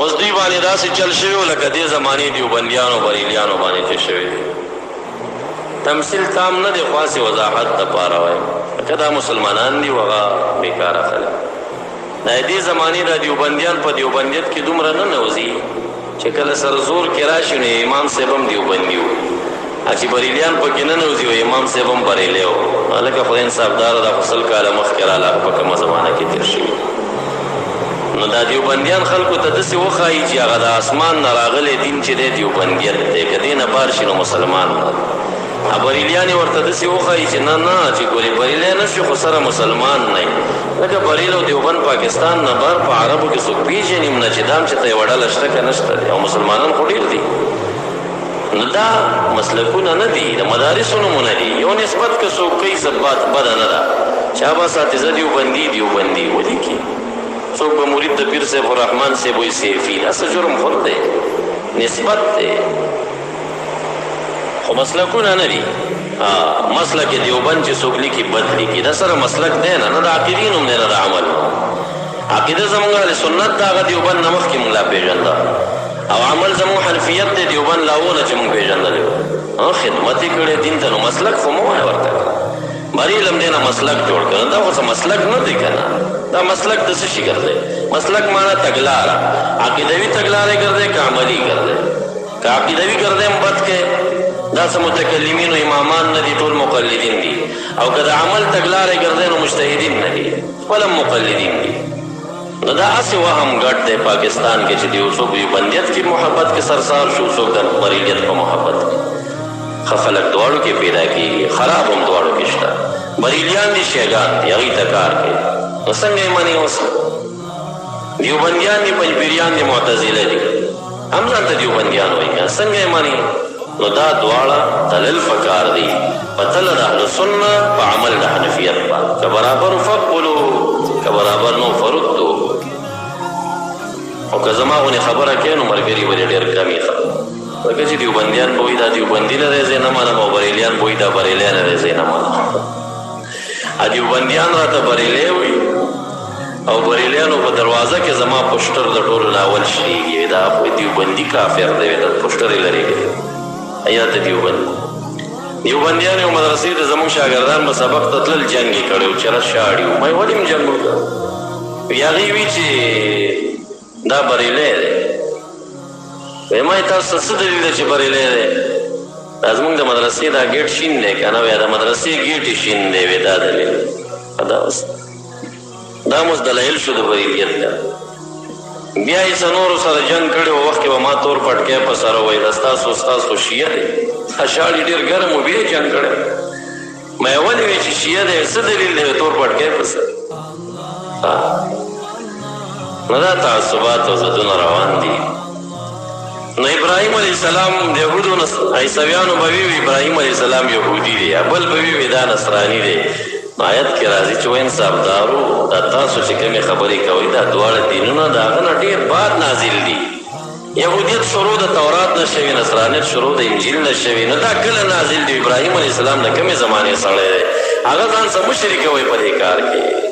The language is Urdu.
اوس دوی باندې داسې چل شوی لکه دې زمانې دیوبندیانو بریلیانو باندې چې شوی دی. تمثیل تام نه دی، خو هسې وضاحت دپاره وایم که دا مسلمانان دي و هغه بېکاره خلک. دا دې زمانې دا دیوبندیان په دیوبندیت کې دومره نه نوځي چې کله سره زور کې راشي نو امام صاحب هم دیوبندي و، چې بریلیان پکې نه نوځي و امام صاحب هم بریلی و. هلکه خدای انصافداره دا خو 100 کاله مخکې راله په کومه زمانه کې تېر شوي. نو دا دیوبندیان خلکو ته داسې وښایي چې هغه د اسمان نه راغلی دین چې دی دیوبندیت دی، که دې نه بار شي نو مسلمان نه. بریلیان یې ورته داسې وښایي چې نه نه چې ګورې بریلی نه شي خو سره مسلمان نه یي. لکه بریل او دیوبند پاکستان نه بار په عربو کې څوک پېژني هم نه چې دا هم چې ته یوه ډله شته که نشته دی، او مسلمانان خو ډېر دي. نو دا مسلکونه نه دي، د مدارسو نومونه دي. یو نسبت که څوک کوي بده نه ده، چا به ساتي زه دیوبندي ولیکي. څوک به مرید د پیر صاحب الرحمن صاحب وایي سیفي، دا څه جرم خود دی، نسبت دی، خو مسلکونه نه دي. مسلک دیوبند چې څوک لیکي بد لیکي، دا سره مسلک دی نه، نه د عقیدې نوم دی نه د عمل. عقیده زمونږ اهل سنت د هغه دیوبند نه مخکې مونږ لا پېژنده، او عمل زمونږ حنفیت دی دیوبند لا وونه چې مونږ پېژندلی و. خدمت یې کړی دین ته، نو مسلک خو مه وایه ورته که بریل هم دی نه مسلک جوړ کړه. دا خو څه مسلک نه دی که نه، دا مسلک د څه شي ګرځی؟ مسلک مانا تګلاره، عقیدوي تګلاره ګرځی که عملي ګرځی؟ که عقیدوي ګرځی هم بد کې، دا څه متکلمین و امامان نه دي، ټول مقلدین دي. او که د عمل تګلاره ګرځی نو مجتهدین نه دي، خپل هم مقلدین دي. نو دا هسې وهم ګډ دی پاکستان کې چې د یو څوک دیوبندیت کې محبت کې سرسار شو، څوک د بریلیت په محبت کې. ښه خلک دواړو کې پیدا کېږي، خراب هم دواړو کې شته. بریلیان دي شیګان دي، هغوی ته کار کوي. نو څنګه یې منې اوس؟ دیوبندیان دي پنجپیریان دي معتزله دي، هم ځان ته دیوبندیان وایي که څنګه یې منې؟ نو دا دواړه تلل پکار دي، په تله د اهلسنه په عمل د حنفیت باندې. که برابر فقبلو، که برابر نو فردو. او که زما غونې خبره کوې نو ملګري ولې ډېر کم یې ځکه چې دیوبندیان به وایي دا دیوبندي نه دی زه نه منم، او بریلیان به وایي دا بریلی نه دی زه نه منم. دیوبندیان راته بریلی وایي او بریلیانو په دروازه کې زما پوسټر د ټولو نه اول شلېږي، دا دیوبندي کافر دی، دا پوسټر یې لرې کړي ایات دیوبند. دیوبندیان یو مدرسې د زموږ شاګردان به سبق ته تلل جنګ یې کړی و، چېرې شاړي و. ما یې ولې م جنګ وکړ؟ وي هغې وي چې دا بریلی دی. وایي ما یې تاسو ته څه دلیل دی چې بریلی دی؟ دا زموږ د مدرسې دا ګیټ شین دی که نه؟ وایي د مدرسې ګیټ یې شین دی. وایي دا دلیل دا اوس دلایل شو د بریلیت ده. بیا یې څه نورو سره جنګ کړی و، وخت کې به ما تور پټکی په سره وایي دا ستاسو خو شیعه دی، شاړي ډېر ګرم و، بیا یې جنګ کړی. ما یې ولې وایي چې شیعه دی؟ څه دلیل دی تور پټکی په سر؟ نو دا تعصبات او ضدونه روان دي. نو ابراهیم علیه السلام د یهودو عیسویانو به وي ابراهیم علیه السلام یهودي دی، بل به وي دا نصراني دی. آیت کې راځي چې وایي انصافدارو دا تاسو چې کومې خبرې کوئ دا دواړه دینونه د هغه نه ډېر بعد نازل دي. یهودیت شروع د تورات نه شوي، نصرانیت شروع د انجیل نه شوي. نو دا کله نازل دی؟ ابراهیم علیه السلام د کومې زمانې سړی دی؟ هغه ځان څه مشري کوئ په دې کار کې؟